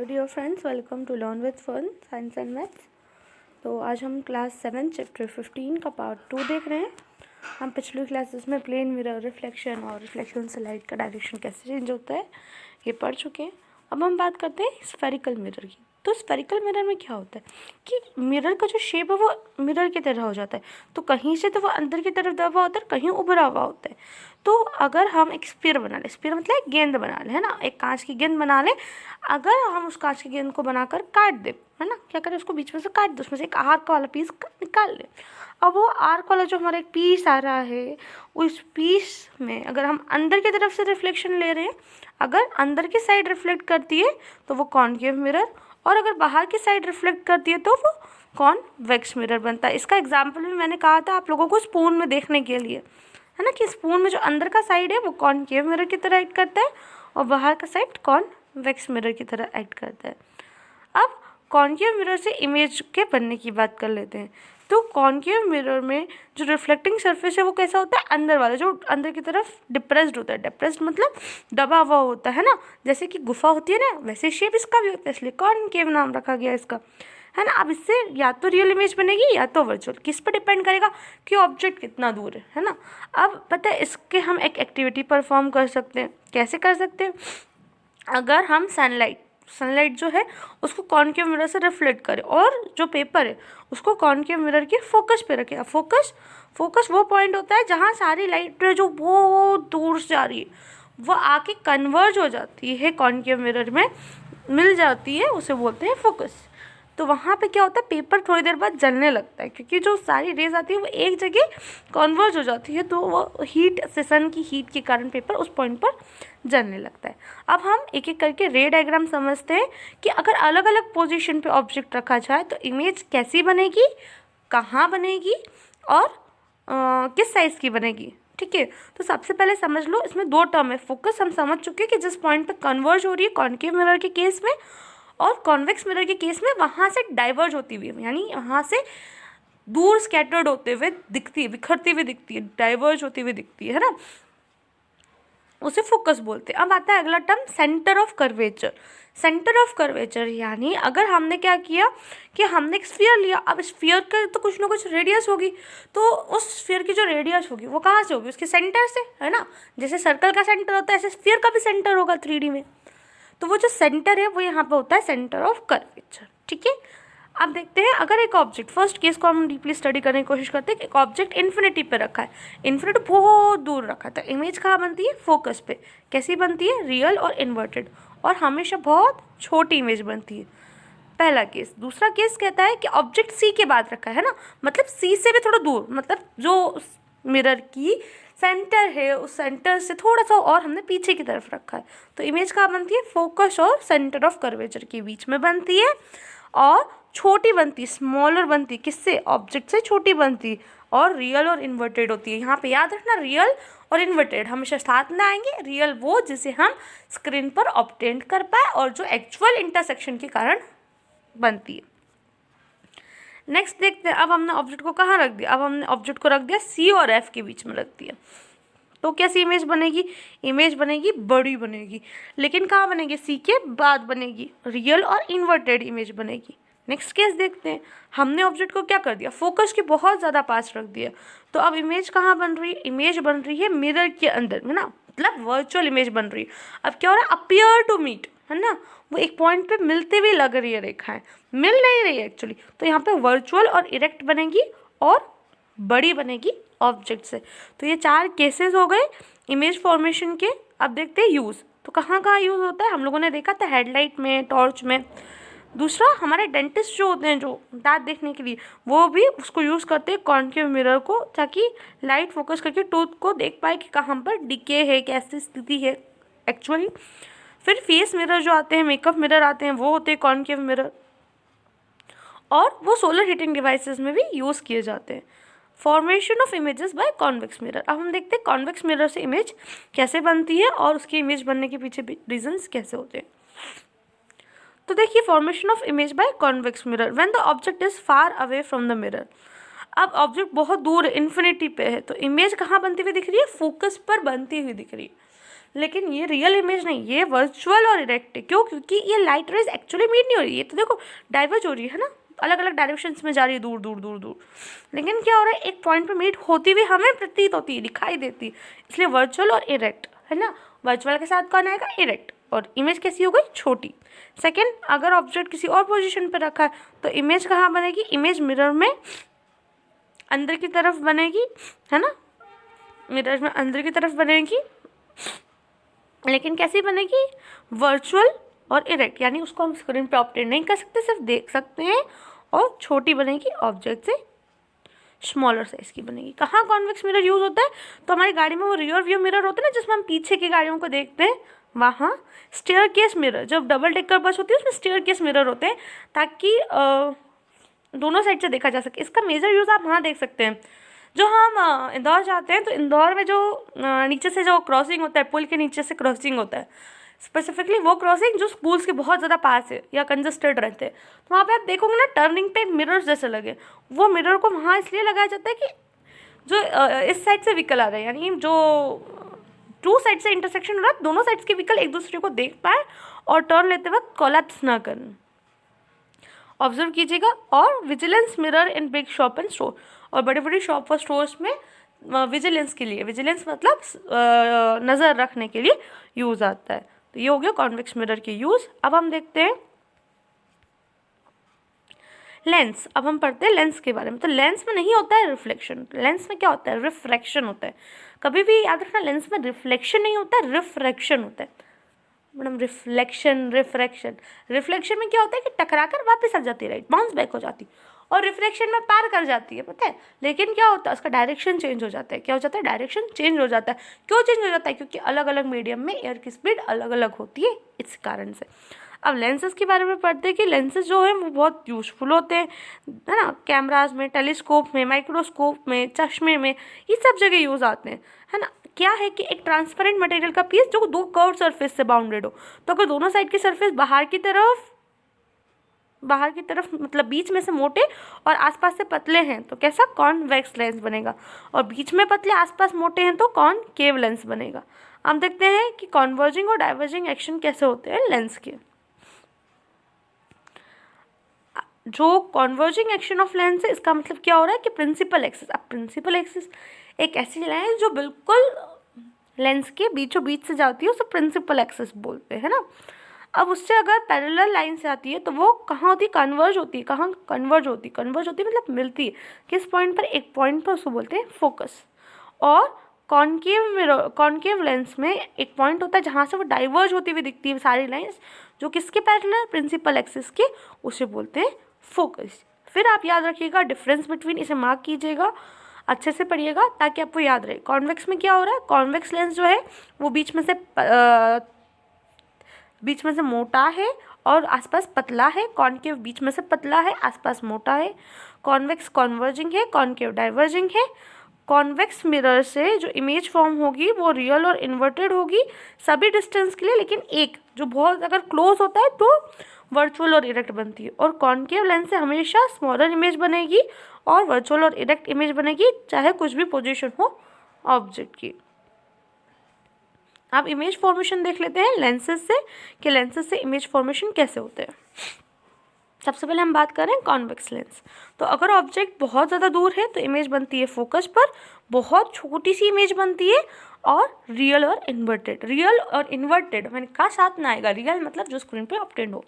Hello dear friends, welcome to learn with fun science and maths. तो आज हम class 7 chapter 15 का part 2 देख रहे हैं। हम पिछली क्लासेस में प्लेन मिरर, रिफ्लेक्शन और रिफ्लेक्शन से लाइट का डायरेक्शन कैसे चेंज होता है ये पढ़ चुके हैं। अब हम बात करते हैं स्फेरिकल मिरर की। तो स्फेरिकल मिरर में क्या होता है कि मिरर का जो शेप है वो मिरर की तरह हो जाता है। तो कहीं से तो वो अंदर की तरफ दबा होता है, कहीं उभरा हुआ होता है। तो अगर हम एक स्फीयर बना लें, स्फीयर मतलब एक गेंद बना लें, है ना, एक कांच की गेंद बना लें। अगर हम उस कांच की गेंद को बनाकर काट दें, है ना, क्या करें, उसको बीच में से काट दें, उसमें से एक आर्क वाला पीस निकाल लें। अब वो आर्क वाला जो हमारा एक पीस आ रहा है, उस पीस में अगर हम अंदर की तरफ से रिफ्लेक्शन ले रहे हैं, अगर अंदर की साइड रिफ्लेक्ट करती है तो वो कॉनकेव मिरर, और अगर बाहर की साइड रिफ्लेक्ट करती है तो वो कॉन्वेक्स मिरर बनता है। इसका एग्जाम्पल भी मैंने कहा था आप लोगों को स्पून में देखने के लिए, है ना, कि स्पून में जो अंदर का साइड है वो कॉनकेव मिरर की तरह एक्ट करता है और बाहर का साइड कॉन्वेक्स मिरर की तरह एक्ट करता है। अब कॉनकेव मिरर से इमेज के बनने की बात कर लेते हैं। तो कॉनकेव मिरर में जो रिफ्लेक्टिंग सरफेस है वो कैसा होता है, अंदर वाला जो अंदर की तरफ डिप्रेस्ड होता है। डिप्रेस्ड मतलब दबा हुआ होता है ना, जैसे कि गुफा होती है ना, वैसे शेप इसका भी होता है, इसलिए कॉनकेव नाम रखा गया इसका, है ना। अब इससे या तो रियल इमेज बनेगी या तो वर्चुअल, किस पर डिपेंड करेगा कि ऑब्जेक्ट कितना दूर है ना। अब पता है इसके हम एक एक्टिविटी परफॉर्म कर सकते हैं। कैसे कर सकते हैं, अगर हम सनलाइट जो है उसको कॉनकेव मिरर से रिफ्लेक्ट करें और जो पेपर है उसको कॉनकेव मिरर के फोकस पे रखें। फोकस वो पॉइंट होता है जहाँ सारी लाइट जो बहुत दूर से आ रही है वो आके कन्वर्ज हो जाती है, कॉनकेव मिरर में मिल जाती है, उसे बोलते हैं फोकस। तो वहाँ पे क्या होता है, पेपर थोड़ी देर बाद जलने लगता है, क्योंकि जो सारी रेज आती है वो एक जगह कन्वर्ज हो जाती है, तो वो हीट से, सन की हीट के कारण पेपर उस पॉइंट पर जलने लगता है। अब हम एक एक करके रे डायग्राम समझते हैं कि अगर अलग अलग पोजीशन पे ऑब्जेक्ट रखा जाए तो इमेज कैसी बनेगी, कहाँ बनेगी और किस साइज़ की बनेगी। ठीक है, तो सबसे पहले समझ लो, इसमें दो टर्म है। फोकस हम समझ चुके हैं कि जिस पॉइंट पे कन्वर्ज हो रही है कॉनकेव मिरर के केस में, और कॉन्वेक्स मिरर के केस में वहाँ से डाइवर्ज होती हुई, यानी यहाँ से दूर स्कैटर्ड होते हुए दिखती है, बिखरती हुई दिखती है, डाइवर्ज होती हुई दिखती है ना, उसे फोकस बोलते हैं। अब आता है अगला term, centre of curvature. Centre of curvature यानी अगर हमने क्या किया कि हमने एक स्फीयर लिया, अब स्फीयर का तो कुछ ना कुछ रेडियस होगी, तो उस स्फीयर की जो रेडियस होगी वो कहाँ से होगी, उसके सेंटर से, है ना। जैसे सर्कल का सेंटर होता है ऐसे स्फीयर का भी सेंटर होगा 3D में। तो वो जो सेंटर है वो यहाँ पे होता है सेंटर ऑफ कर्वेचर। ठीक है, अब देखते हैं अगर एक ऑब्जेक्ट, फर्स्ट केस को हम डीपली स्टडी करने की कोशिश करते हैं कि एक ऑब्जेक्ट इन्फिनिटी पे रखा है, इन्फिनिटी बहुत दूर रखा है, तो इमेज कहाँ बनती है, फोकस पे। कैसी बनती है, रियल और इन्वर्टेड, और हमेशा बहुत छोटी इमेज बनती है, पहला केस। दूसरा केस कहता है कि ऑब्जेक्ट सी के बाद रखा है ना, मतलब सी से भी थोड़ा दूर, मतलब जो मिरर की सेंटर है उस सेंटर से थोड़ा सा और हमने पीछे की तरफ रखा है, तो इमेज कहाँ बनती है, फोकस और सेंटर ऑफ कर्वेचर के बीच में बनती है, और छोटी बनती, स्मॉलर बनती, किससे, ऑब्जेक्ट से छोटी बनती, और रियल और इन्वर्टेड होती है। यहाँ पे याद रखना, रियल और इन्वर्टेड हमेशा साथ में आएंगे। रियल वो जिसे हम स्क्रीन पर ऑब्टेन कर पाए और जो एक्चुअल इंटरसेक्शन के कारण बनती है। नेक्स्ट देखते हैं, अब हमने ऑब्जेक्ट को कहाँ रख दिया, अब हमने ऑब्जेक्ट को रख दिया सी और एफ के बीच में रख दिया, तो कैसी इमेज बनेगी, इमेज बनेगी बड़ी बनेगी, लेकिन कहाँ बनेगी, सी के बाद बनेगी, रियल और इन्वर्टेड इमेज बनेगी। नेक्स्ट केस देखते हैं, हमने ऑब्जेक्ट को क्या कर दिया, फोकस के बहुत ज़्यादा पास रख दिया, तो अब इमेज कहाँ बन रही है, इमेज बन रही है मिरर के अंदर, है ना, मतलब वर्चुअल इमेज बन रही है। अब क्या हो रहा है, अपीयर टू मीट, है ना, वो एक पॉइंट पे मिलते हुए लग रही है रेखाएं, मिल नहीं रही है एक्चुअली, तो यहाँ पे वर्चुअल और इरेक्ट बनेगी और बड़ी बनेगी ऑब्जेक्ट से। तो ये 4 केसेस हो गए इमेज फॉर्मेशन के। अब देखते हैं यूज़, तो कहाँ कहाँ यूज़ होता है, हम लोगों ने देखा था हेडलाइट में, टॉर्च में। दूसरा, हमारे डेंटिस्ट जो होते हैं जो दांत देखने के लिए, वो भी उसको यूज़ करते हैं कॉनकेव मिरर को, ताकि लाइट फोकस करके टूथ को देख पाए कि कहाँ पर डिके है, कैसी स्थिति है एक्चुअली। फिर फेस मिरर जो आते हैं, मेकअप मिरर आते हैं, वो होते हैं कॉनकेव मिरर, और वो सोलर हीटिंग डिवाइसेस में भी यूज़ किए जाते हैं। Formation of images by convex mirror. अब हम देखते हैं कॉन्वेक्स मिरर से इमेज कैसे बनती है और उसकी इमेज बनने के पीछे रीजंस कैसे होते हैं। तो देखिए, formation of image by convex mirror, when the object is far away from the mirror. अब ऑब्जेक्ट बहुत दूर है, इन्फिनिटी पे है, तो इमेज कहाँ बनती हुई दिख रही है, फोकस पर बनती हुई दिख रही है। लेकिन ये रियल इमेज नहीं, ये वर्चुअल और इरेक्ट है। क्यों? क्योंकि ये लाइट रेज एक्चुअली मीट नहीं हो रही है, तो देखो डाइवर्ज हो रही है ना, अलग अलग डायरेक्शंस में जा रही है, दूर दूर दूर दूर, लेकिन क्या हो रहा है, एक पॉइंट पे मीट होती हुई हमें प्रतीत होती है, दिखाई देती है, इसलिए वर्चुअल और इरेक्ट है ना। वर्चुअल के साथ कौन आएगा? इरेक्ट। और इमेज कैसी हो गई? छोटी। सेकेंड, अगर ऑब्जेक्ट किसी और पोजिशन पर रखा है तो इमेज कहाँ बनेगी? इमेज मिरर में अंदर की तरफ बनेगी, है ना, मिरर में अंदर की तरफ बनेगी, लेकिन कैसी बनेगी? वर्चुअल और इरेक्ट, यानी उसको हम स्क्रीन पे ऑब्टेन नहीं कर सकते, सिर्फ देख सकते हैं, और छोटी बनेगी, ऑब्जेक्ट से स्मॉलर साइज की बनेगी। कहाँ कॉन्वेक्स मिरर यूज होता है? तो हमारी गाड़ी में वो रियर व्यू मिरर होता है ना, जिसमें हम पीछे की गाड़ियों को देखते हैं, वहाँ स्टेयर केस मिरर, जब डबल डेकर बस होती है उसमें स्टेयर केस मिरर होते हैं, ताकि दोनों साइड से देखा जा सके। इसका मेजर यूज़ आप वहाँ देख सकते हैं, जो हम इंदौर जाते हैं तो इंदौर में जो नीचे से जो क्रॉसिंग होता है, पुल के नीचे से क्रॉसिंग होता है, स्पेसिफिकली वो क्रॉसिंग जो स्कूल्स के बहुत ज़्यादा पास है या कंजस्टेड रहते हैं, तो वहाँ पे आप देखोगे ना, टर्निंग पे मिरर्स जैसे लगे। वो मिरर को वहाँ इसलिए लगाया जाता है कि जो इस साइड से व्हीकल आ रहा है, यानी जो टू साइड से इंटरसेक्शन हो रहा है, दोनों साइड्स के व्हीकल एक दूसरे को देख पाए और टर्न लेते वक्त कोलैप्स ना करें। ऑब्जर्व कीजिएगा। और vigilance mirror in big shop and store, और बड़े बड़े शॉप और स्टोर्स में विजिलेंस के लिए, विजिलेंस मतलब नज़र रखने के लिए यूज़ आता है। तो ये हो गया कॉन्वेक्स मिरर के यूज़। अब हम देखते हैं लेंस। अब हम पढ़ते हैं लेंस के बारे में। तो लेंस में नहीं होता है रिफ्लेक्शन, लेंस में क्या होता है? रिफ्रैक्शन होता है। कभी भी याद रखना, लेंस में रिफ्लेक्शन नहीं होता है, रिफ्रैक्शन होता है। मैडम रिफ्लेक्शन, रिफ्रैक्शन, रिफ्लेक्शन में क्या होता है कि टकरा कर वापस आ जाती है, राइट, बाउंस बैक हो जाती है, और रिफ्रैक्शन में पार कर जाती है, पता है। लेकिन क्या होता है, उसका डायरेक्शन चेंज हो जाता है। क्या हो जाता है? डायरेक्शन चेंज हो जाता है। क्यों चेंज हो जाता है? क्योंकि अलग अलग मीडियम में एयर की स्पीड अलग अलग होती है, इस कारण से। अब लेंसेज के बारे में पढ़ते हैं कि लेंसेज जो है वो बहुत यूजफुल होते हैं, है ना, कैमराज में, टेलीस्कोप में, माइक्रोस्कोप में, चश्मे में, ये सब जगह यूज़ आते हैं, है ना। क्या है कि एक ट्रांसपेरेंट मटेरियल का पीस जो दो कर्व सरफेस से बाउंडेड हो, तो अगर दोनों साइड की सरफेस बाहर की तरफ मतलब बीच में से मोटे और आसपास से पतले हैं तो कैसा? कॉन्वेक्स लेंस बनेगा। और बीच में पतले आसपास मोटे हैं तो कॉनकेव लेंस बनेगा। हम देखते हैं कि कॉन्वर्जिंग और डाइवर्जिंग एक्शन कैसे होते हैं लेंस के। जो कॉन्वर्जिंग एक्शन ऑफ लेंस है, इसका मतलब क्या हो रहा है कि प्रिंसिपल एक्सिस, अब प्रिंसिपल एक्सिस एक ऐसी लाइन है जो बिल्कुल लेंस के बीचों बीच से जाती है, उसे प्रिंसिपल एक्सिस बोलते हैं ना। अब उससे अगर पैरेलल लाइन से आती है तो वो कहाँ होती है? कन्वर्ज होती है। कहाँ कन्वर्ज होती है? कन्वर्ज होती है मतलब मिलती है। किस पॉइंट पर? एक पॉइंट पर, उसको बोलते हैं फोकस। और कॉनकेव लेंस में एक पॉइंट होता है जहाँ से वो डाइवर्ज होती हुई दिखती है सारी लाइंस, जो किसके पैरेलल? प्रिंसिपल एक्सिस के, उसे बोलते हैं फोकस। फिर आप याद रखिएगा डिफरेंस बिटवीन, इसे मार्क कीजिएगा, अच्छे से पढ़िएगा ताकि आपको याद रहे। कॉन्वेक्स में क्या हो रहा है? कॉन्वेक्स लेंस जो है वो बीच में से मोटा है और आसपास पतला है। कॉनकेव बीच में से पतला है, आसपास मोटा है। कॉन्वेक्स कॉन्वर्जिंग है, कॉनकेव डाइवर्जिंग है। कॉन्वेक्स मिरर से जो इमेज फॉर्म होगी वो रियल और इन्वर्टेड होगी सभी डिस्टेंस के लिए, लेकिन एक जो बहुत अगर क्लोज होता है तो वर्चुअल और इरेक्ट बनती है। और कॉनकेव लेंस से हमेशा स्मॉलर इमेज बनेगी और वर्चुअल और इरेक्ट इमेज बनेगी, चाहे कुछ भी पोजीशन हो ऑब्जेक्ट की। अब इमेज फॉर्मेशन देख लेते हैं लेंसेज से, कि लेंसेज से इमेज फॉर्मेशन कैसे होते हैं। सबसे पहले हम बात करें कॉन्वेक्स लेंस। तो अगर ऑब्जेक्ट बहुत ज़्यादा दूर है तो इमेज बनती है फोकस पर, बहुत छोटी सी इमेज बनती है, और रियल और इन्वर्टेड। रियल और इन्वर्टेड मैंने कहा साथ ना आएगा, रियल मतलब जो स्क्रीन पे ऑब्टेंड हो।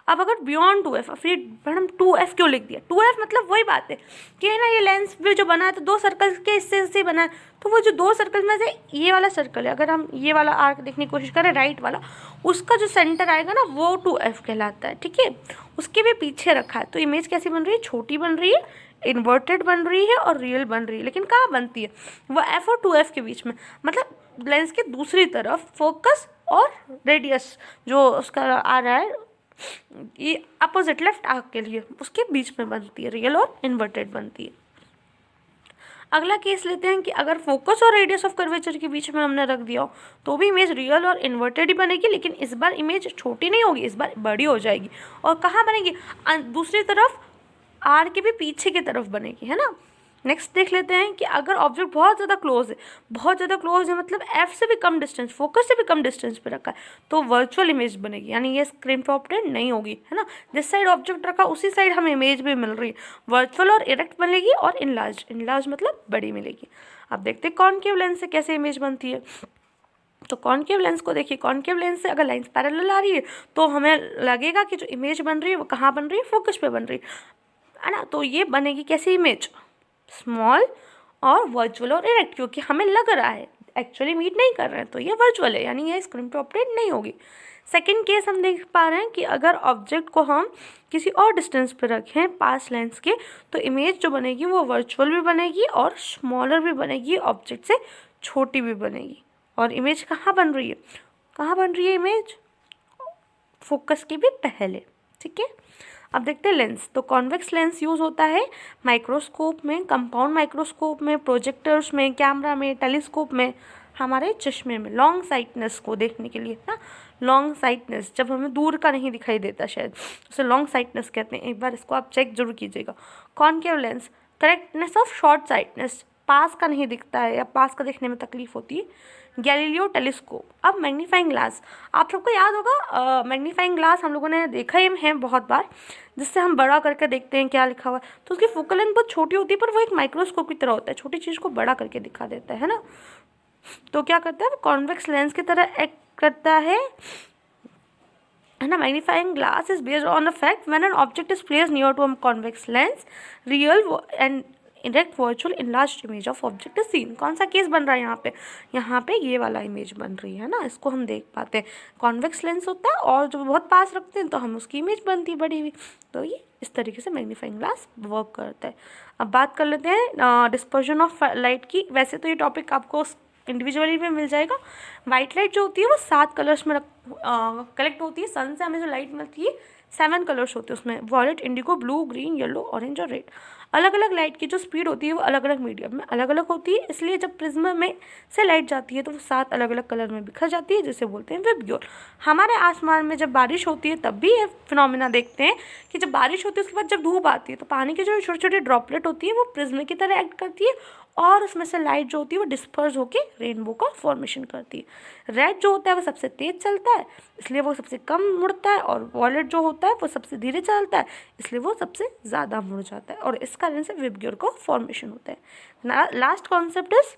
अब अगर बियॉन्ड 2f, फिर मैडम 2f क्यों लिख दिया? 2f मतलब वही बात है कि है ना, ये लेंस भी जो बना है तो दो सर्कल्स के हिस्से से बना है, तो वो जो दो सर्कल में से ये वाला सर्कल है, अगर हम ये वाला आर्क देखने की कोशिश करें राइट वाला, उसका जो सेंटर आएगा ना वो 2f कहलाता है, ठीक है। उसके भी पीछे रखा है तो इमेज कैसी बन रही है? छोटी बन रही है, इन्वर्टेड बन रही है और रियल बन रही है। लेकिन कहाँ बनती है? वो f और 2f के बीच में, मतलब लेंस के दूसरी तरफ फोकस और रेडियस जो उसका आ रहा है, ये अपोजिट लेफ्ट आर्क के लिए, उसके बीच में बनती है, रियल और इन्वर्टेड बनती है। अगला केस लेते हैं कि अगर फोकस और रेडियस ऑफ कर्वेचर के बीच में हमने रख दिया हो तो भी इमेज रियल और इन्वर्टेड ही बनेगी, लेकिन इस बार इमेज छोटी नहीं होगी, इस बार बड़ी हो जाएगी। और कहाँ बनेगी? दूसरी तरफ, आर के भी पीछे की तरफ बनेगी, है ना। नेक्स्ट देख लेते हैं कि अगर ऑब्जेक्ट बहुत ज़्यादा क्लोज है मतलब एफ से भी कम डिस्टेंस, फोकस से भी कम डिस्टेंस पे रखा है, तो वर्चुअल इमेज बनेगी, यानी ये स्क्रीन पे ऑब्जेक्ट नहीं होगी, है ना। जिस साइड ऑब्जेक्ट रखा उसी साइड हमें इमेज भी मिल रही है, वर्चुअल और इरेक्ट मिलेगी और इनलार्ज मतलब बड़ी मिलेगी। अब देखते हैं कॉनकेव लेंस से कैसे इमेज बनती है। तो कॉनकेव लेंस को देखिए, कॉनकेव लेंस से अगर लाइंस पैरेलल आ रही है तो हमें लगेगा कि जो इमेज बन रही है वो कहाँ बन रही है, फोकस पे बन रही है ना। तो ये बनेगी कैसी इमेज, स्मॉल और वर्चुअल और इरेक्ट, क्योंकि हमें लग रहा है, एक्चुअली मीट नहीं कर रहे हैं, तो ये वर्चुअल है, यानी ये स्क्रीन पे ऑपरेट नहीं होगी। सेकेंड केस हम देख पा रहे हैं कि अगर ऑब्जेक्ट को हम किसी और डिस्टेंस पे रखें पास लेंस के, तो इमेज जो बनेगी वो वर्चुअल भी बनेगी और स्मॉलर भी बनेगी, ऑब्जेक्ट से छोटी भी बनेगी। और इमेज कहाँ बन रही है इमेज, फोकस के भी पहले, ठीक है। अब देखते हैं लेंस। तो कॉन्वेक्स लेंस यूज़ होता है माइक्रोस्कोप में, कंपाउंड माइक्रोस्कोप में, प्रोजेक्टर्स में, कैमरा में, टेलीस्कोप में, हमारे चश्मे में, लॉन्ग साइटनेस को देखने के लिए ना। लॉन्ग साइटनेस जब हमें दूर का नहीं दिखाई देता, शायद उसे लॉन्ग साइटनेस कहते हैं। एक बार इसको आप चेक जरूर कीजिएगा। Concave lens, correctness of short sightedness, पास का नहीं दिखता है या पास का देखने में तकलीफ होती है। Galileo telescope. अब मैग्नीफाइंग ग्लास, आप सबको याद होगा मैग्नीफाइंग ग्लास हम लोगों ने देखा ही है बहुत बार, जिससे हम बड़ा करके देखते हैं क्या लिखा हुआ है। तो उसकी फोकल लेंथ बहुत छोटी होती है, पर वो एक माइक्रोस्कोप की तरह होता है, छोटी चीज़ को बड़ा करके दिखा देता है ना। तो क्या करता है, वो कॉन्वेक्स लेंस की तरह एक्ट करता है ना। Magnifying glass is based on the fact when an object is placed near to a convex lens, real and erect virtual enlarge image of object is seen. कौन सा केस बन रहा है यहाँ पे ये वाला इमेज बन रही है ना, इसको हम देख पाते हैं। कॉन्वेक्स लेंस होता है और जब बहुत पास रखते हैं तो हम उसकी इमेज बनती है बड़ी हुई। तो ये इस तरीके से मैग्नीफाइंग ग्लास वर्क करता है। अब बात कर लेते हैं डिस्पर्जन ऑफ लाइट की। वैसे तो ये टॉपिक आपको इंडिविजुअली में मिल जाएगा। वाइट लाइट जो होती है वो 7 कलर्स में कलेक्ट होती है। सन से हमें जो लाइट मिलती है 7 कलर्स होते हैं उसमें, violet, indigo, blue, green, yellow, orange और रेड। अलग अलग लाइट की जो स्पीड होती है वो अलग अलग मीडियम में अलग अलग होती है, इसलिए जब प्रिज्म में से लाइट जाती है तो वो 7 अलग अलग कलर में बिखर जाती है, जिसे बोलते हैं विबग्योर। हमारे आसमान में जब बारिश होती है तब भी ये फिनोमिना देखते हैं कि जब बारिश होती है उसके बाद जब धूप आती है तो पानी की जो छोटी छोटी ड्रॉपलेट होती है वो प्रिज्म की तरह एक्ट करती है और उसमें से लाइट जो होती है वो डिस्पर्स होकर रेनबो का फॉर्मेशन करती है। रेड जो होता है वो सबसे तेज चलता है, इसलिए वो सबसे कम मुड़ता है, और वॉयलेट जो होता है वो सबसे धीरे चलता है, इसलिए वो सबसे ज़्यादा मुड़ जाता है, और इस कारण से विबग्योर का फॉर्मेशन होता है। Last concept is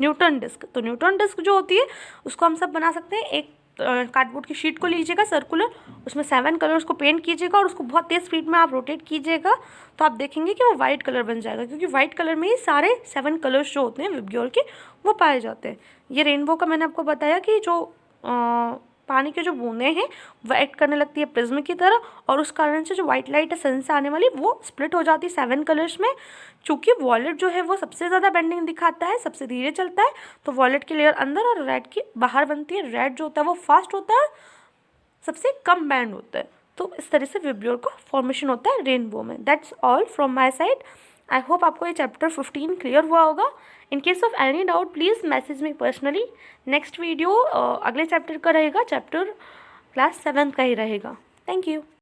Newton disc. तो न्यूटन डिस्क जो होती है उसको हम सब बना सकते हैं। एक कार्डबोर्ड की शीट को लीजिएगा सर्कुलर, उसमें 7 कलर्स को पेंट कीजिएगा और उसको बहुत तेज़ स्पीड में आप रोटेट कीजिएगा तो आप देखेंगे कि वो वाइट कलर बन जाएगा, क्योंकि वाइट कलर में ही सारे 7 कलर्स जो होते हैं विबग्योर के वो पाए जाते हैं। ये रेनबो का मैंने आपको बताया कि जो पानी के जो बूंदें हैं वो एक्ट करने लगती है प्रिज्म की तरह, और उस कारण से जो व्हाइट लाइट है सन से आने वाली वो स्प्लिट हो जाती है 7 कलर्स में। चूँकि वॉयलेट जो है वो सबसे ज़्यादा बेंडिंग दिखाता है, सबसे धीरे चलता है, तो वॉयलेट की लेयर अंदर और रेड की बाहर बनती है। रेड जो होता है वो फास्ट होता है, सबसे कम बैंड होता है। तो इस तरह से विबग्योर का फॉर्मेशन होता है रेनबो में। That's all from my side. I hope आपको ये चैप्टर 15 क्लियर हुआ होगा। In case of any doubt please message me personally. Next video अगले चैप्टर का रहेगा, चैप्टर क्लास 7 का ही रहेगा। Thank you.